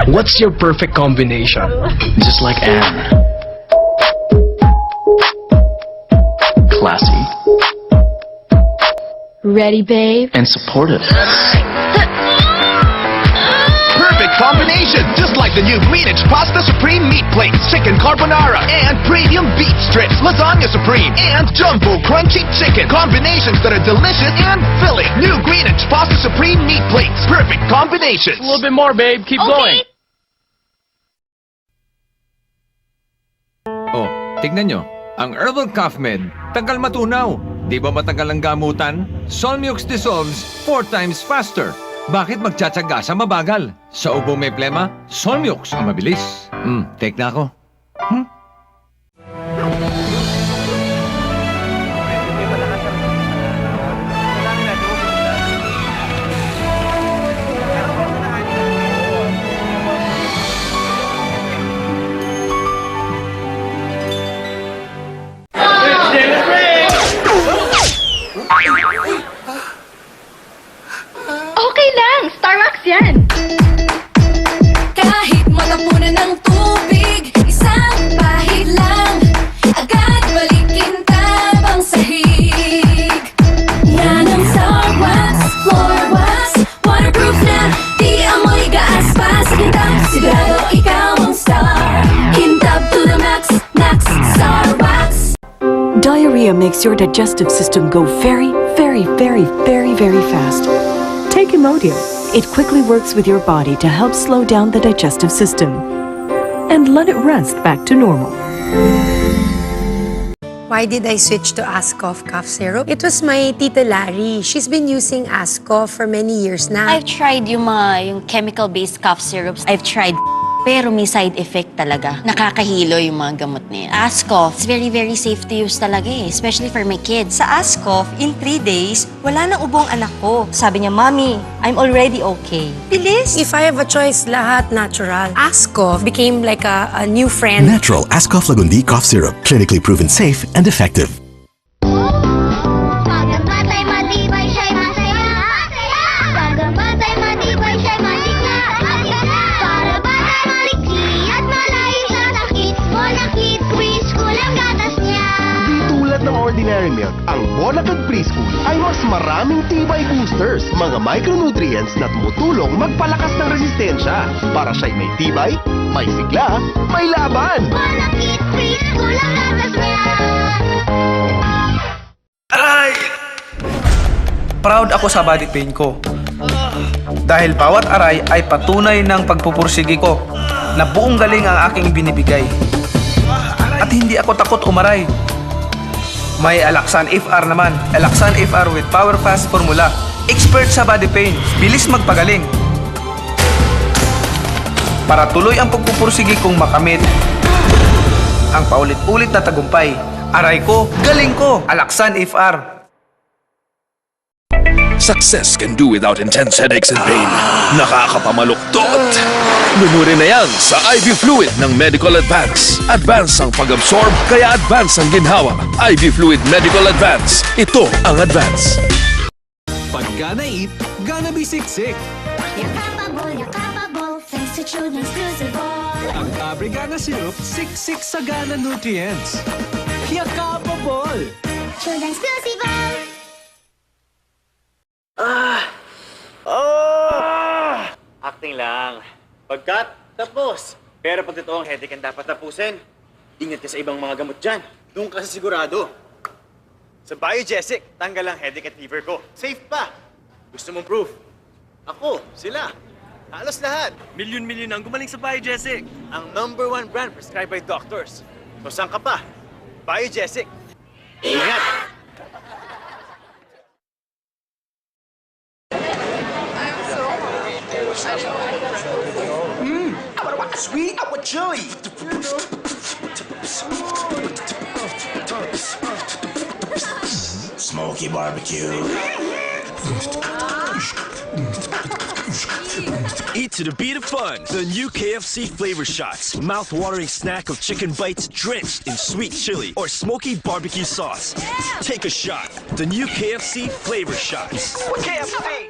What's your perfect combination? Just like Anne. Classy. Ready, babe? And supportive. Perfect combination, just like the new Greenwich Pasta Supreme Meat Plates, Chicken Carbonara, and Premium Beef Strips, Lasagna Supreme, and Jumbo Crunchy Chicken. Combinations that are delicious and filling. New Greenwich Pasta Supreme Meat Plates. Perfect combinations. A little bit more, babe. Keep going. Oh, tignan nyo. Ang Herbal Cough Med, tagal matunaw. Di ba matagal ang gamutan? Solmux dissolves 4 times faster. Bakit magtsatsaga sa mabagal? Sa ubo may plema, Solmux ang mabilis. Take na ako. Okay lang! Starbucks yan! Kahit matapunan ng tubig, isang pahid lang, agad balikin tabang sahig. Yan ang Starbucks floor wax, waterproof na, di amoy gaas pa sa kintab. Sigurado ikaw ang star, kintab to the max, max Starbucks. Diarrhea makes your digestive system go very, very, very, very, very fast. Take Imodium. It quickly works with your body to help slow down the digestive system and let it rest back to normal. Why did I switch to Ascoff cough syrup? It was my Tita Larry. She's been using Ascoff for many years now. I've tried yung chemical-based cough syrups. I've tried, pero may side effect talaga. Nakakahilo yung mga gamot na yan. Ascoff, it's very, very safe to use talaga especially for my kids. Sa Ascoff, in 3 days, wala nang ubong anak ko. Sabi niya, Mommy, I'm already okay. Bilis! If I have a choice, lahat natural. Ascoff became like a new friend. Natural Ascoff Lagundi cough syrup, clinically proven safe and effective. Ordinary milk, ang Bonacad Preschool ay mas maraming tibay boosters, mga micronutrients na tumutulong magpalakas ng resistensya para siya'y may tibay, may sigla, may laban. Bonacad Preschool ang gatas niya. Aray! Proud ako sa body pain ko. Dahil bawat aray ay patunay ng pagpupursigi ko na buong galing ang aking binibigay. At hindi ako takot umaray. May Alaxan FR naman. Alaxan FR with Power Fast Formula. Expert sa body pain. Bilis magpagaling. Para tuloy ang pagpupursigi kong makamit ang paulit-ulit na tagumpay. Aray ko, galing ko. Alaxan FR. Success can do without intense headaches and pain. Nakakapamaluktot. Lumuri na yan sa IV Fluid ng Medical Advance. Advance ang pag-absorb, kaya advance ang ginhawa. IV Fluid Medical Advance. Ito ang Advance. Pag gana eat, gana be siksik. Yakapable, thanks to Children's Crucible. Ang Abrigana Syrup, siksik sa gana nutrients. Yakapable! Children's Crucible. Acting lang. Pagkat, tapos. Pero pag totoong headache ang dapat tapusin, ingat ka sa ibang mga gamot dyan. Doon ka sa sigurado. Sa Biogesic, tanggal ang headache at fever ko. Safe pa. Gusto mong proof? Ako, sila. Halos lahat. Milyon-milyon ang gumaling sa Biogesic. Ang #1 brand prescribed by doctors. So saan ka pa? Biogesic. Ingat! Sweet with chili. Smoky barbecue. Eat to the beat of fun. The new KFC Flavor Shots. Mouth-watering snack of chicken bites drenched in sweet chili or smoky barbecue sauce. Take a shot. The new KFC Flavor Shots. KFC.